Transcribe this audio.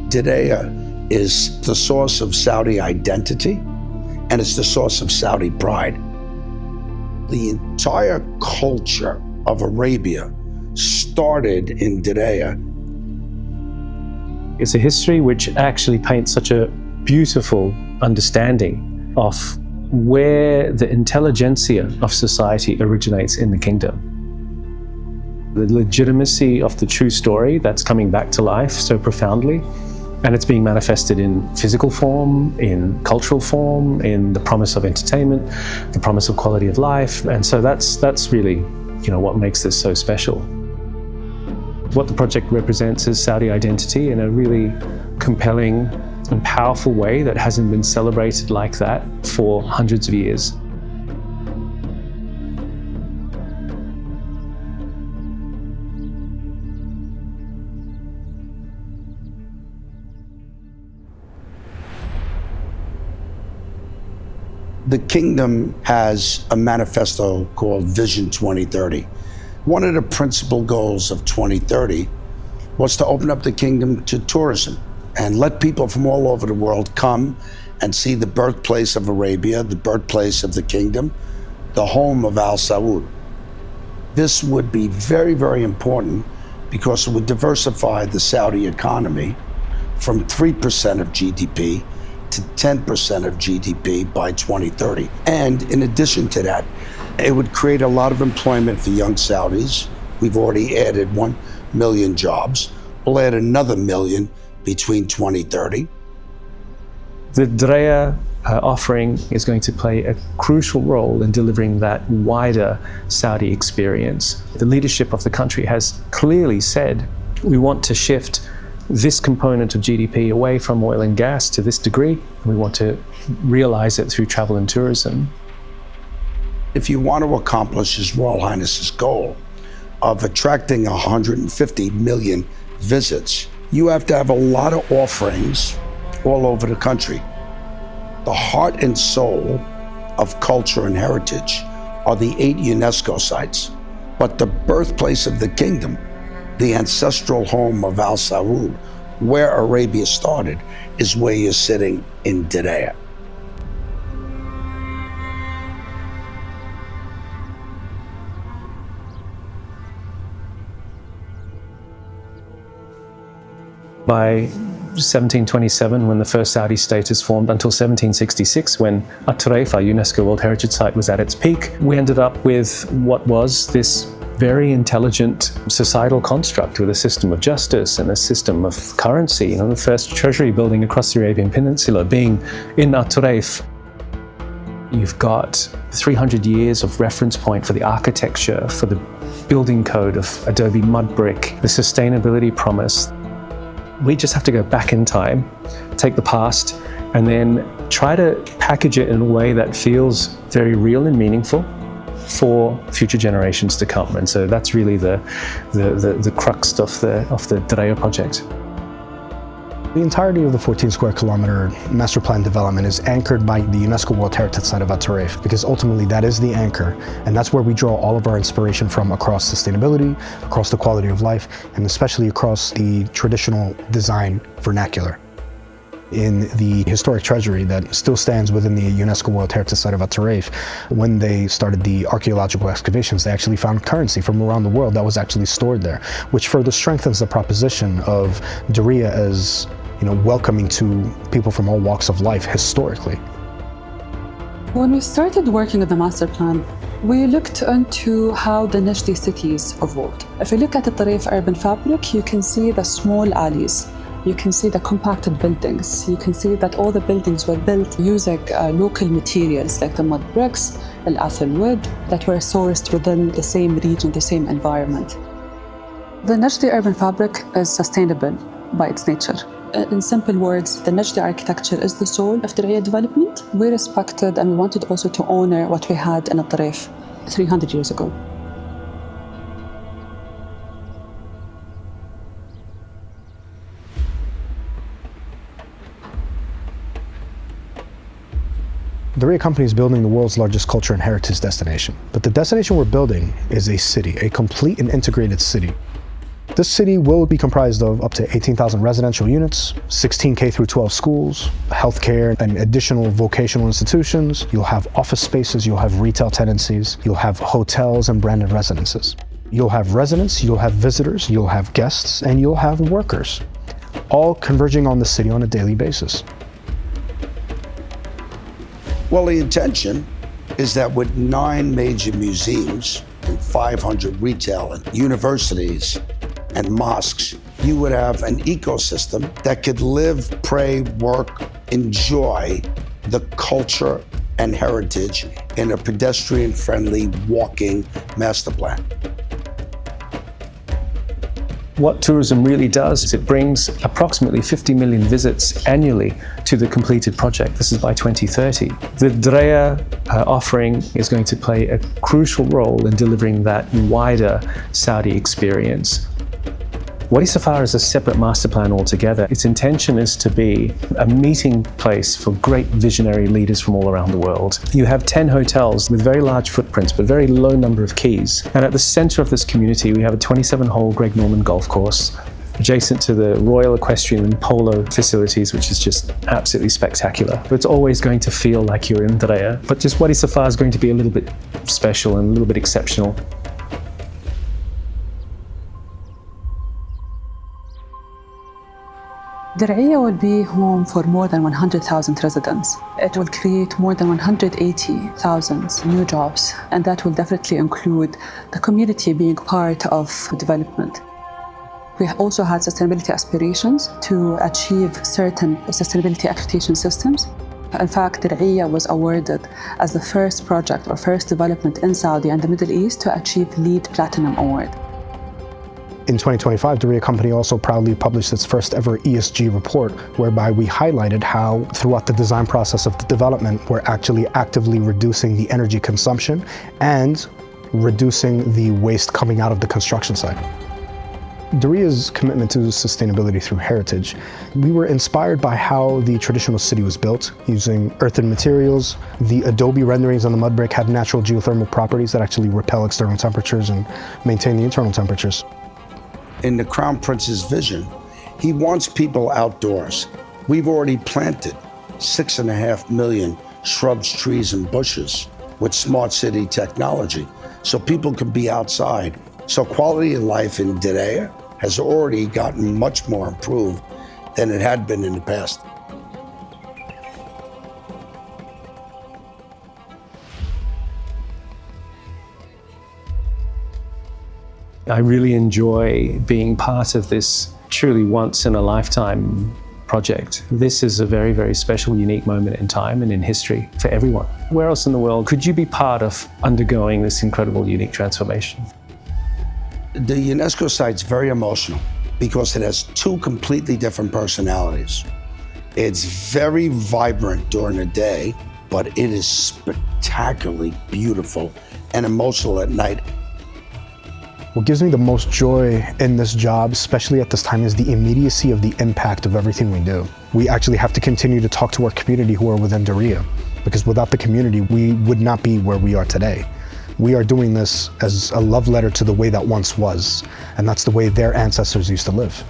Diriyah is the source of Saudi identity, and it's the source of Saudi pride. The entire culture of Arabia started in Diriyah. It's a history which actually paints such a beautiful understanding of where the intelligentsia of society originates in the kingdom. The legitimacy of the true story that's coming back to life so profoundly, and it's being manifested in physical form, in cultural form, in the promise of entertainment, the promise of quality of life. And so that's really, what makes this so special. What the project represents is Saudi identity in a really compelling and powerful way that hasn't been celebrated like that for hundreds of years. The kingdom has a manifesto called Vision 2030. One of the principal goals of 2030 was to open up the kingdom to tourism and let people from all over the world come and see the birthplace of Arabia, the birthplace of the kingdom, the home of Al Saud. This would be very, very important because it would diversify the Saudi economy from 3% of GDP to 10% of GDP by 2030. And in addition to that, it would create a lot of employment for young Saudis. We've already added 1 million jobs. We'll add another million between 2030. The Diriyah offering is going to play a crucial role in delivering that wider Saudi experience. The leadership of the country has clearly said, we want to shift this component of GDP away from oil and gas to this degree, and we want to realize it through travel and tourism. If you want to accomplish His Royal Highness's goal of attracting 150 million visits, you have to have a lot of offerings all over the country. The heart and soul of culture and heritage are the 8 UNESCO sites, but the birthplace of the kingdom, the ancestral home of Al Saud, where Arabia started, is where you're sitting in Diriyah. By 1727, when the first Saudi state is formed, until 1766, when At-Turayf, our UNESCO World Heritage Site, was at its peak, we ended up with what was this very intelligent societal construct with a system of justice and a system of currency. The first treasury building across the Arabian Peninsula being in At-Turayf. You've got 300 years of reference point for the architecture, for the building code of adobe mud brick, the sustainability promise. We just have to go back in time, take the past, and then try to package it in a way that feels very real and meaningful for future generations to come. And so that's really the crux of the Diriyah project. The entirety of the 14 square kilometer master plan development is anchored by the UNESCO World Heritage Site of At-Turayf, because ultimately that is the anchor, and that's where we draw all of our inspiration from across sustainability, across the quality of life, and especially across the traditional design vernacular. In the historic treasury that still stands within the UNESCO World Heritage Site of At-Turayf, when they started the archaeological excavations, they actually found currency from around the world that was actually stored there, which further strengthens the proposition of Diriyah as, welcoming to people from all walks of life historically. When we started working on the master plan, we looked into how the Najdi cities evolved. If you look at the At-Turayf urban fabric, you can see the small alleys. You can see the compacted buildings. You can see that all the buildings were built using local materials like the mud bricks, al-athal wood, that were sourced within the same region, the same environment. The Najdi urban fabric is sustainable by its nature. In simple words, the Najdi architecture is the soul of Diriyah development. We respected and we wanted also to honor what we had in At-Turayf 300 years ago. The Diriyah company is building the world's largest culture and heritage destination. But the destination we're building is a city, a complete and integrated city. This city will be comprised of up to 18,000 residential units, 16 K through 12 schools, healthcare and additional vocational institutions. You'll have office spaces, you'll have retail tenancies, you'll have hotels and branded residences. You'll have residents, you'll have visitors, you'll have guests, and you'll have workers, all converging on the city on a daily basis. Well, the intention is that with 9 major museums and 500 retail and universities and mosques, you would have an ecosystem that could live, pray, work, enjoy the culture and heritage in a pedestrian-friendly walking master plan. What tourism really does is it brings approximately 50 million visits annually to the completed project. This is by 2030. The Diriyah offering is going to play a crucial role in delivering that wider Saudi experience. Wadi Safar is a separate master plan altogether. Its intention is to be a meeting place for great visionary leaders from all around the world. You have 10 hotels with very large footprints, but very low number of keys. And at the center of this community, we have a 27-hole Greg Norman golf course, adjacent to the Royal Equestrian and Polo facilities, which is just absolutely spectacular. It's always going to feel like you're in Diriyah, but just Wadi Safar is going to be a little bit special and a little bit exceptional. Diriyah will be home for more than 100,000 residents. It will create more than 180,000 new jobs, and that will definitely include the community being part of development. We also had sustainability aspirations to achieve certain sustainability accreditation systems. In fact, Diriyah was awarded as the first project or first development in Saudi and the Middle East to achieve LEED Platinum Award. In 2025, Diriyah Company also proudly published its first ever ESG report, whereby we highlighted how throughout the design process of the development, we're actually actively reducing the energy consumption and reducing the waste coming out of the construction site. Diriyah's commitment to sustainability through heritage, we were inspired by how the traditional city was built using earthen materials. The adobe renderings on the mud brick had natural geothermal properties that actually repel external temperatures and maintain the internal temperatures. In the Crown Prince's vision, he wants people outdoors. We've already planted 6.5 million shrubs, trees, and bushes with smart city technology, so people can be outside. So quality of life in Diriyah has already gotten much more improved than it had been in the past. I really enjoy being part of this truly once-in-a-lifetime project. This is a very, very special, unique moment in time and in history for everyone. Where else in the world could you be part of undergoing this incredible, unique transformation? The UNESCO site's very emotional because it has 2 completely different personalities. It's very vibrant during the day, but it is spectacularly beautiful and emotional at night. What gives me the most joy in this job, especially at this time, is the immediacy of the impact of everything we do. We actually have to continue to talk to our community who are within Diriyah, because without the community, we would not be where we are today. We are doing this as a love letter to the way that once was, and that's the way their ancestors used to live.